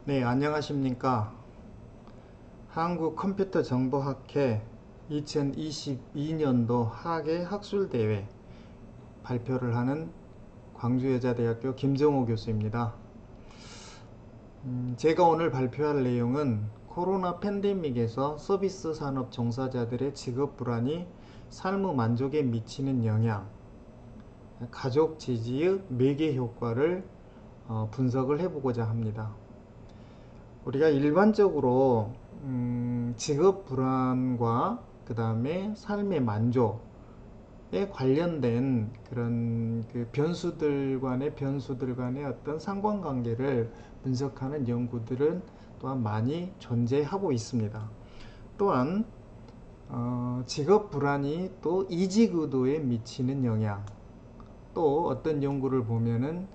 네, 안녕하십니까. 한국컴퓨터정보학회 2022년도 학예 학술대회 발표를 하는 광주여자대학교 김정호 교수입니다. 제가 오늘 발표할 내용은 코로나 팬데믹에서 서비스 산업 종사자들의 직업 불안이 삶의 만족에 미치는 영향, 가족 지지의 매개 효과를 분석을 해보고자 합니다. 우리가 일반적으로 직업 불안과 그 다음에 삶의 만족에 관련된 그런 그 변수들 간의 어떤 상관관계를 분석하는 연구들은 또한 많이 존재하고 있습니다. 또한 직업 불안이 또 이직 의도에 미치는 영향, 또 어떤 연구를 보면은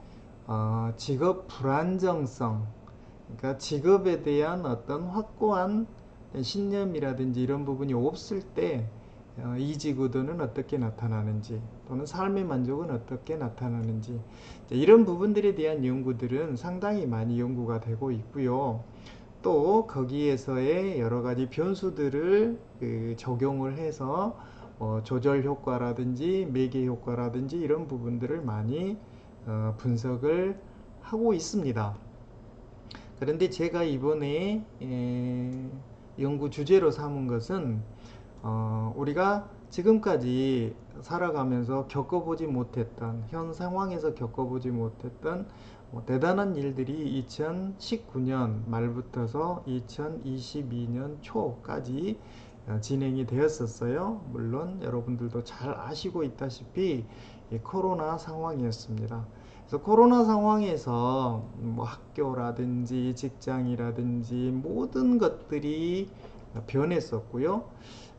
직업 불안정성, 그러니까 직업에 대한 어떤 확고한 신념이라든지 이런 부분이 없을 때 이직 의도는 어떻게 나타나는지, 또는 삶의 만족은 어떻게 나타나는지, 이런 부분들에 대한 연구들은 상당히 많이 연구가 되고 있고요. 또 거기에서의 여러 가지 변수들을 적용을 해서 조절 효과라든지 매개 효과라든지 이런 부분들을 많이 분석을 하고 있습니다. 그런데 제가 이번에 연구 주제로 삼은 것은 우리가 지금까지 살아가면서 겪어보지 못했던, 현 상황에서 겪어보지 못했던 대단한 일들이 2019년 말부터서 2022년 초까지 진행이 되었었어요. 물론 여러분들도 잘 아시고 있다시피 코로나 상황이었습니다. 그래서 코로나 상황에서 뭐 학교라든지 직장이라든지 모든 것들이 변했었고요.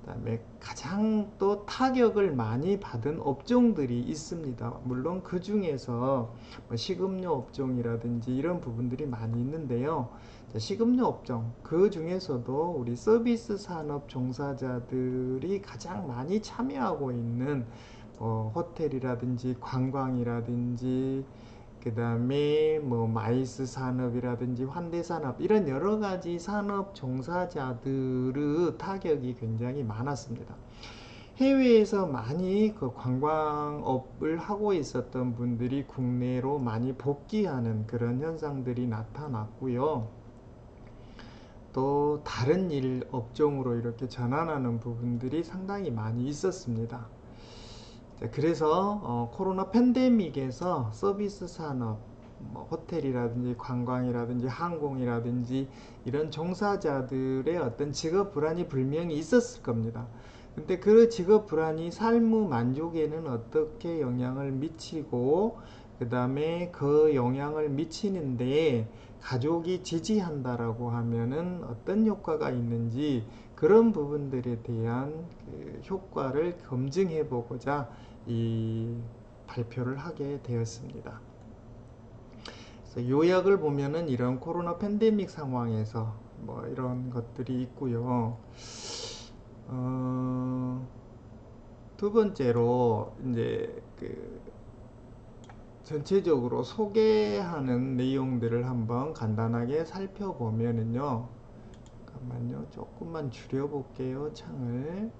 그다음에 가장 또 타격을 많이 받은 업종들이 있습니다. 물론 그 중에서 뭐 식음료 업종이라든지 이런 부분들이 많이 있는데요. 식음료 업종, 그 중에서도 우리 서비스 산업 종사자들이 가장 많이 참여하고 있는 호텔이라든지 관광이라든지 그 다음에 뭐 마이스 산업이라든지 환대 산업, 이런 여러 가지 산업 종사자들의 타격이 굉장히 많았습니다. 해외에서 많이 그 관광업을 하고 있었던 분들이 국내로 많이 복귀하는 그런 현상들이 나타났고요. 또 다른 일 업종으로 이렇게 전환하는 부분들이 상당히 많이 있었습니다. 그래서 코로나 팬데믹에서 서비스 산업, 뭐 호텔이라든지 관광이라든지 항공이라든지 이런 종사자들의 어떤 직업 불안이 분명히 있었을 겁니다. 근데 그 직업 불안이 삶의 만족에는 어떻게 영향을 미치고, 그 다음에 그 영향을 미치는데 가족이 지지한다라고 하면은 어떤 효과가 있는지, 그런 부분들에 대한 그 효과를 검증해 보고자 이 발표를 하게 되었습니다. 그래서 요약을 보면은 이런 코로나 팬데믹 상황에서 뭐 이런 것들이 있고요. 두 번째로 이제 그 전체적으로 소개하는 내용들을 한번 간단하게 살펴보면은요. 잠깐만요. 조금만 줄여볼게요. 창을.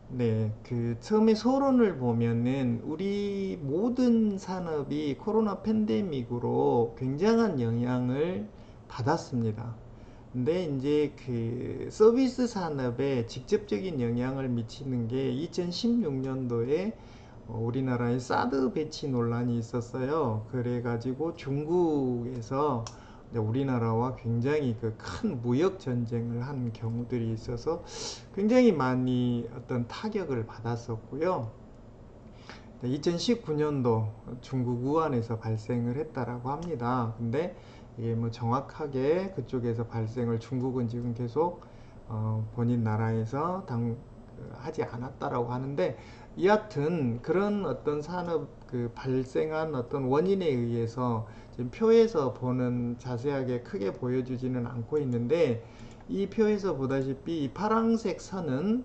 네, 그 처음에 서론을 보면은 우리 모든 산업이 코로나 팬데믹으로 굉장한 영향을 받았습니다. 근데 이제 그 서비스 산업에 직접적인 영향을 미치는 게 2016년도에 우리나라에 사드 배치 논란이 있었어요. 그래가지고 중국에서 우리나라와 굉장히 그 큰 무역 전쟁을 한 경우들이 있어서 굉장히 많이 어떤 타격을 받았었고요. 2019년도 중국 우한에서 발생을 했다라고 합니다. 근데 이게 뭐 정확하게 그쪽에서 발생을 중국은 지금 계속 본인 나라에서 하지 않았다라고 하는데, 여하튼 그런 어떤 산업 그 발생한 어떤 원인에 의해서 지금 표에서 보는 자세하게 크게 보여주지는 않고 있는데, 이 표에서 보다시피 이 파란색 선은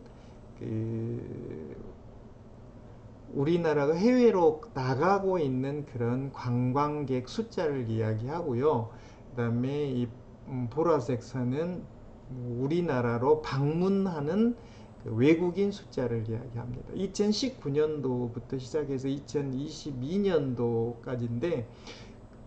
그 우리나라가 해외로 나가고 있는 그런 관광객 숫자를 이야기하고요. 그다음에 이 보라색 선은 우리나라로 방문하는 그 외국인 숫자를 이야기합니다. 2019년도부터 시작해서 2022년도까지인데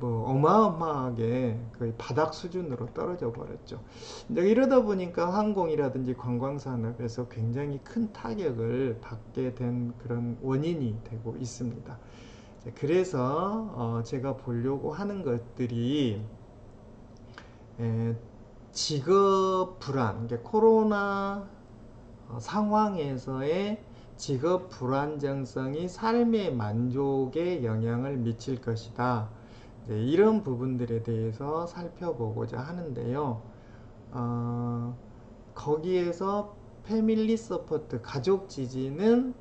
뭐 어마어마하게 거의 바닥 수준으로 떨어져 버렸죠. 이제 이러다 보니까 항공이라든지 관광 산업에서 굉장히 큰 타격을 받게 된 그런 원인이 되고 있습니다. 그래서 제가 보려고 하는 것들이 직업 불안, 코로나 상황에서의 직업 불안정성이 삶의 만족에 영향을 미칠 것이다. 이런 부분들에 대해서 살펴보고자 하는데요. 거기에서 패밀리 서포트, 가족 지지는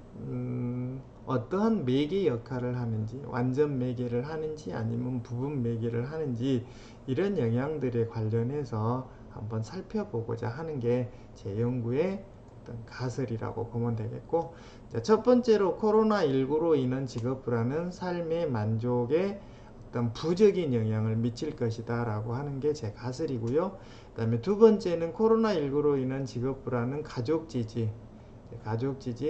어떠한 매개 역할을 하는지, 완전 매개를 하는지 아니면 부분 매개를 하는지, 이런 영향들에 관련해서 한번 살펴보고자 하는 게 제 연구의 어떤 가설이라고 보면 되겠고, 자, 첫 번째로 코로나19로 인한 직업 불안은 삶의 만족에 어떤 부적인 영향을 미칠 것이다 라고 하는 게 제 가설이고요. 그 다음에 두 번째는 코로나19로 인한 직업 불안은 가족 지지에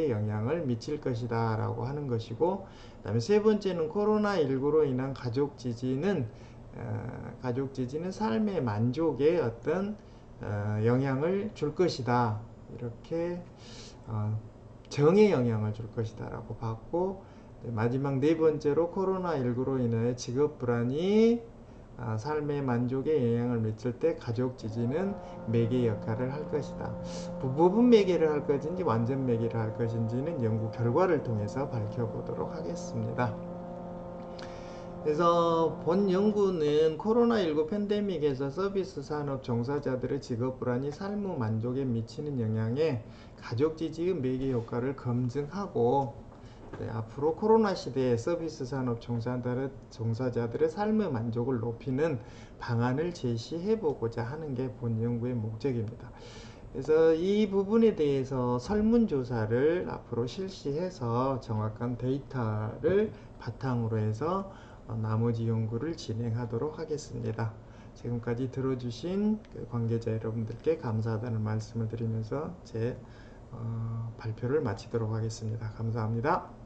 영향을 미칠 것이다 라고 하는 것이고, 그 다음에 세 번째는 코로나19로 인한 가족 지지는 삶의 만족에 어떤 영향을 줄 것이다, 이렇게 정에 영향을 줄 것이다 라고 봤고, 마지막 네 번째로 코로나19로 인해 직업 불안이 삶의 만족에 영향을 미칠 때 가족 지지는 매개 역할을 할 것이다. 부분 매개를 할 것인지 완전 매개를 할 것인지는 연구 결과를 통해서 밝혀보도록 하겠습니다. 그래서 본 연구는 코로나19 팬데믹에서 서비스 산업 종사자들의 직업 불안이 삶의 만족에 미치는 영향에 가족 지지의 매개 효과를 검증하고, 앞으로 코로나 시대에 서비스 산업 종사자들의 삶의 만족을 높이는 방안을 제시해 보고자 하는 게 본 연구의 목적입니다. 그래서 이 부분에 대해서 설문조사를 앞으로 실시해서 정확한 데이터를 바탕으로 해서 나머지 연구를 진행하도록 하겠습니다. 지금까지 들어주신 관계자 여러분들께 감사하다는 말씀을 드리면서 제 발표를 마치도록 하겠습니다. 감사합니다.